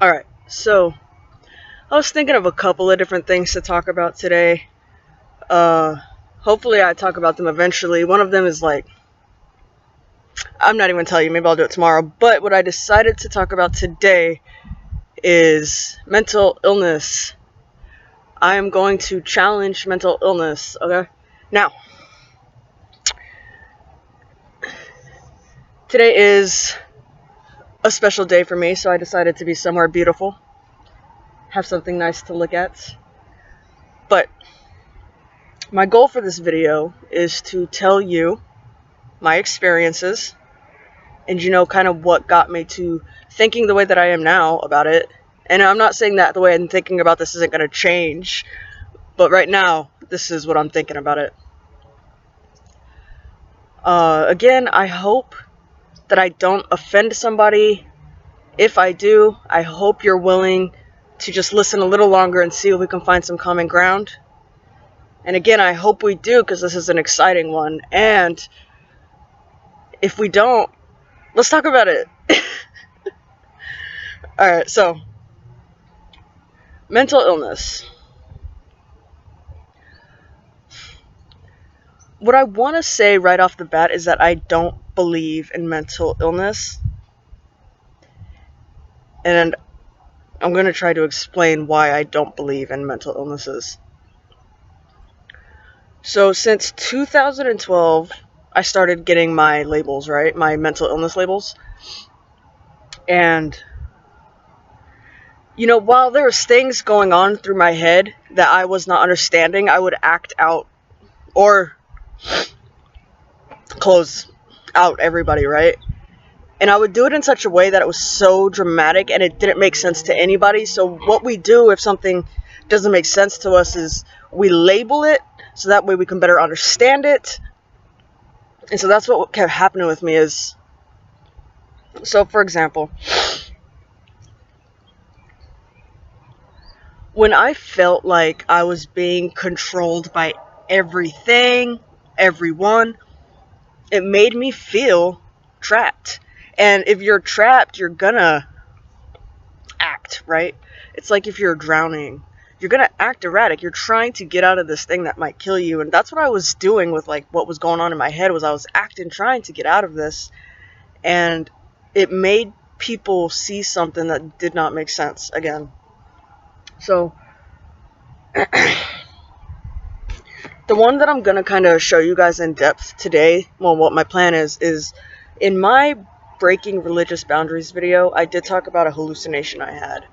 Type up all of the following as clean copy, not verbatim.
Alright, so I was thinking of a couple of different things to talk about today. Hopefully I talk about them eventually. One of them is like, I'm not even going to tell you, maybe I'll do it tomorrow. But what I decided to talk about today is mental illness. I am going to challenge mental illness, okay? Now, today is a special day for me, so I decided to be somewhere beautiful. Have something nice to look at. But my goal for this video is to tell you my experiences and, kind of what got me to thinking the way that I am now about it. And I'm not saying that the way I'm thinking about this isn't going to change, but right now, this is what I'm thinking about it. Again, I hope that I don't offend somebody. If I do, I hope you're willing to just listen a little longer and see if we can find some common ground. And again, I hope we do, because this is an exciting one. And if we don't, let's talk about it. Alright, so, mental illness. What I want to say right off the bat is that I don't believe in mental illness. And I'm going to try to explain why I don't believe in mental illnesses. So since 2012, I started getting my labels, right? My mental illness labels. And, while there was things going on through my head that I was not understanding, I would act out or close out everybody, right? And I would do it in such a way that it was so dramatic and it didn't make sense to anybody. So what we do if something doesn't make sense to us is we label it so that way we can better understand it. And so that's what kept happening with me is, so for example, when I felt like I was being controlled by everything, everyone, it made me feel trapped. And if you're trapped, you're gonna act, right? It's like if you're drowning, you're gonna act erratic. You're trying to get out of this thing that might kill you. And that's what I was doing with like what was going on in my head was I was acting, trying to get out of this. And it made people see something that did not make sense again. So the one that I'm gonna kind of show you guys in depth today, well, what my plan is in my Breaking Religious Boundaries video, I did talk about a hallucination I had.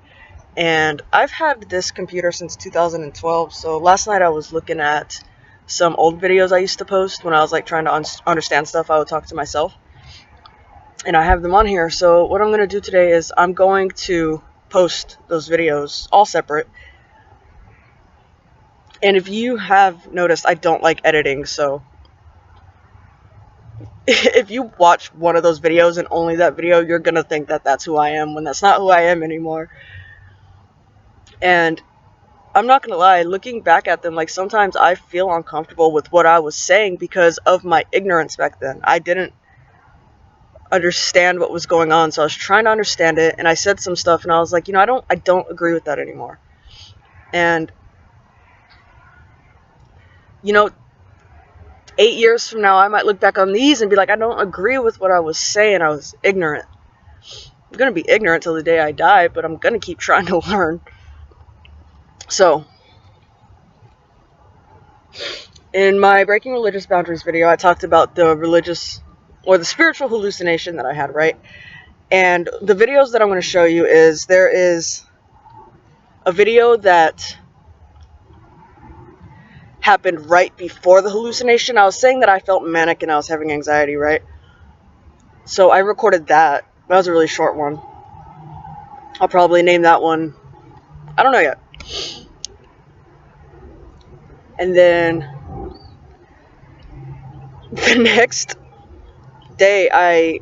And I've had this computer since 2012, so last night I was looking at some old videos I used to post when I was like trying to understand stuff. I would talk to myself. And I have them on here, so what I'm going to do today is I'm going to post those videos all separate. And if you have noticed, I don't like editing, so if you watch one of those videos and only that video, you're going to think that that's who I am when that's not who I am anymore. And I'm not going to lie, looking back at them, like sometimes I feel uncomfortable with what I was saying because of my ignorance back then. I didn't understand what was going on, so I was trying to understand it, and I said some stuff and I was like, I don't agree with that anymore. And 8 years from now I might look back on these and be like, I don't agree with what I was saying. I was ignorant. I'm gonna be ignorant till the day I die, but I'm gonna keep trying to learn. So in my Breaking Religious Boundaries video, I talked about the religious or the spiritual hallucination that I had, right? And the videos that I'm going to show you there is a video that happened right before the hallucination. I was saying that I felt manic and I was having anxiety, right? So I recorded that. That was a really short one. I'll probably name that one, I don't know yet. And then the next day I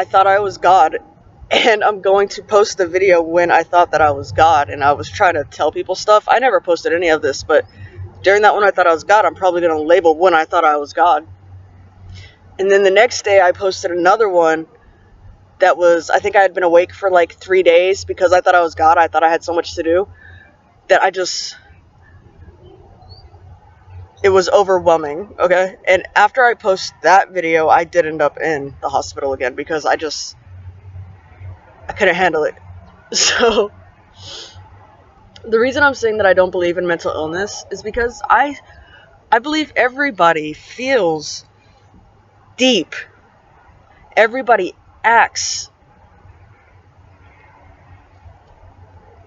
thought I was God, and I'm going to post the video when I thought that I was God, and I was trying to tell people stuff. I never posted any of this, but during that one I thought I was God, I'm probably going to label when I thought I was God. And then the next day I posted another one that was, I think I had been awake for like 3 days because I thought I was God. I thought I had so much to do that it was overwhelming, okay? And after I posted that video, I did end up in the hospital again because I couldn't handle it. So the reason I'm saying that I don't believe in mental illness is because I believe everybody feels deep. Everybody acts.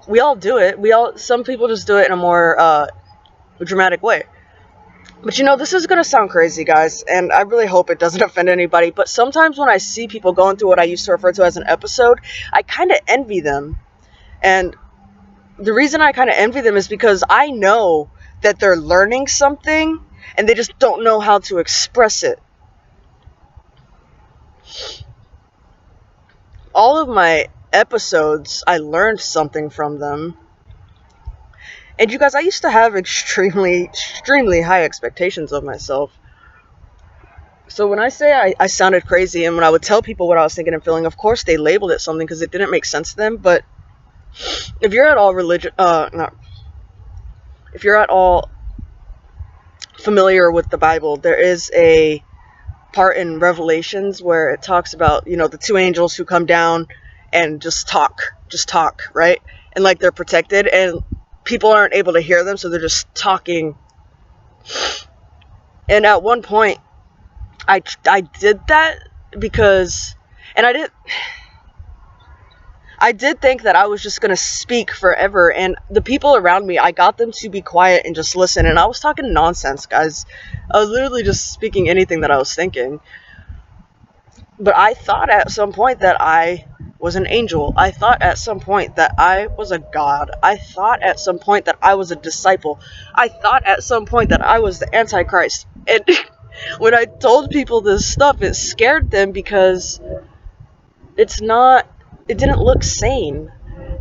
We all do it. Some people just do it in a more dramatic way. But this is going to sound crazy, guys, and I really hope it doesn't offend anybody, but sometimes when I see people going through what I used to refer to as an episode, I kind of envy them. And the reason I kind of envy them is because I know that they're learning something and they just don't know how to express it. All of my episodes, I learned something from them. And you guys, I used to have extremely, extremely high expectations of myself. So when I say I sounded crazy, and when I would tell people what I was thinking and feeling, of course they labeled it something because it didn't make sense to them. But if you're at all if you're at all familiar with the Bible, there is a part in Revelations where it talks about, the two angels who come down and just talk, right? And like they're protected and people aren't able to hear them, so they're just talking. And at one point, I did that because, and I did think that I was just going to speak forever, and the people around me, I got them to be quiet and just listen, and I was talking nonsense, guys. I was literally just speaking anything that I was thinking. But I thought at some point that I was an angel. I thought at some point that I was a god. I thought at some point that I was a disciple. I thought at some point that I was the Antichrist. And when I told people this stuff, it scared them because it didn't look sane.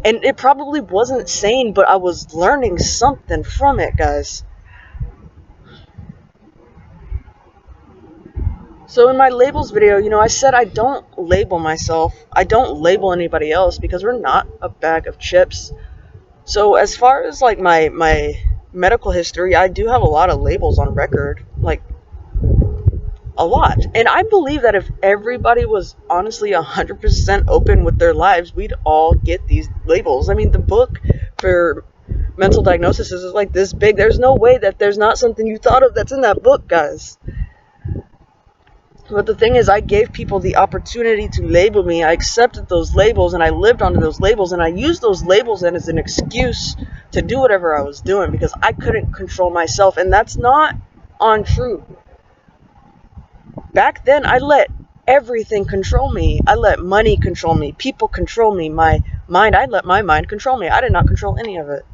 And it probably wasn't sane, but I was learning something from it, guys. So in my labels video, I said I don't label myself. I don't label anybody else because we're not a bag of chips. So as far as like my medical history, I do have a lot of labels on record. Like a lot. And I believe that if everybody was honestly 100% open with their lives, we'd all get these labels. I mean, the book for mental diagnosis is like this big. There's no way that there's not something you thought of that's in that book, guys. But the thing is, I gave people the opportunity to label me. I accepted those labels and I lived under those labels, and I used those labels as an excuse to do whatever I was doing because I couldn't control myself, and that's not untrue. Back then, I let everything control me. I let money control me, people control me, my mind. I let my mind control me. I did not control any of it.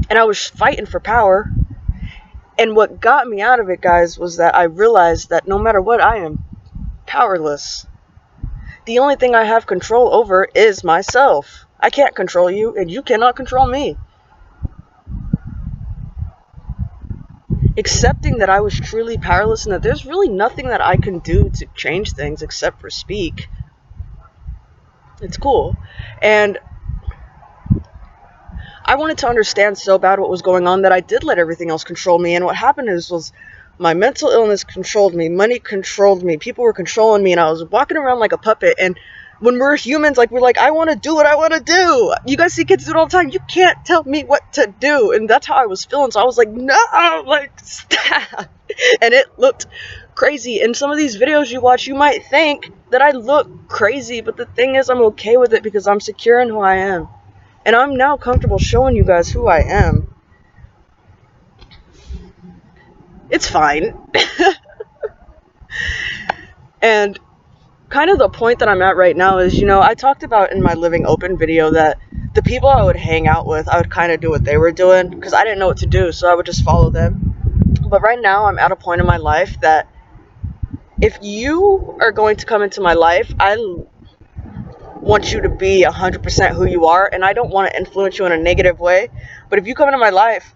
And I was fighting for power. And what got me out of it, guys, was that I realized that no matter what, I am powerless. The only thing I have control over is myself. I can't control you, and you cannot control me. Accepting that I was truly powerless and that there's really nothing that I can do to change things except for speak. It's cool. And I wanted to understand so bad what was going on that I did let everything else control me. And what happened was my mental illness controlled me. Money controlled me. People were controlling me. And I was walking around like a puppet. And when we're humans, we're like, I want to do what I want to do. You guys see kids do it all the time. You can't tell me what to do. And that's how I was feeling. So I was like, no, stop. And it looked crazy. In some of these videos you watch, you might think that I look crazy. But the thing is, I'm okay with it because I'm secure in who I am. And I'm now comfortable showing you guys who I am. It's fine. And kind of the point that I'm at right now is, I talked about in my Living Open video that the people I would hang out with, I would kind of do what they were doing because I didn't know what to do, so I would just follow them. But right now I'm at a point in my life that if you are going to come into my life, I want you to be 100% who you are, and I don't want to influence you in a negative way. But if you come into my life,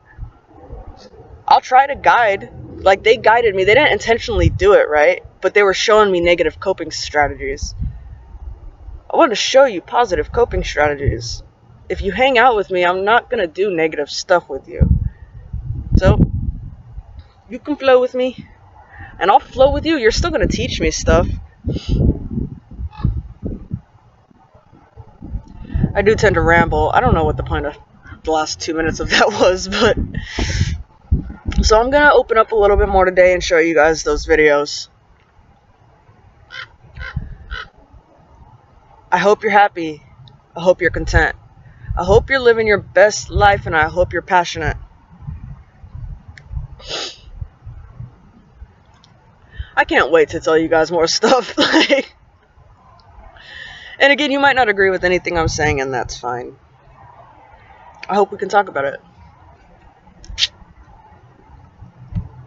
I'll try to guide. Like, they guided me. They didn't intentionally do it, right? But they were showing me negative coping strategies. I want to show you positive coping strategies. If you hang out with me, I'm not going to do negative stuff with you. So, you can flow with me, and I'll flow with you. You're still going to teach me stuff. I do tend to ramble. I don't know what the point of the last 2 minutes of that was, but... So I'm going to open up a little bit more today and show you guys those videos. I hope you're happy. I hope you're content. I hope you're living your best life, and I hope you're passionate. I can't wait to tell you guys more stuff. And again, you might not agree with anything I'm saying, and that's fine. I hope we can talk about it.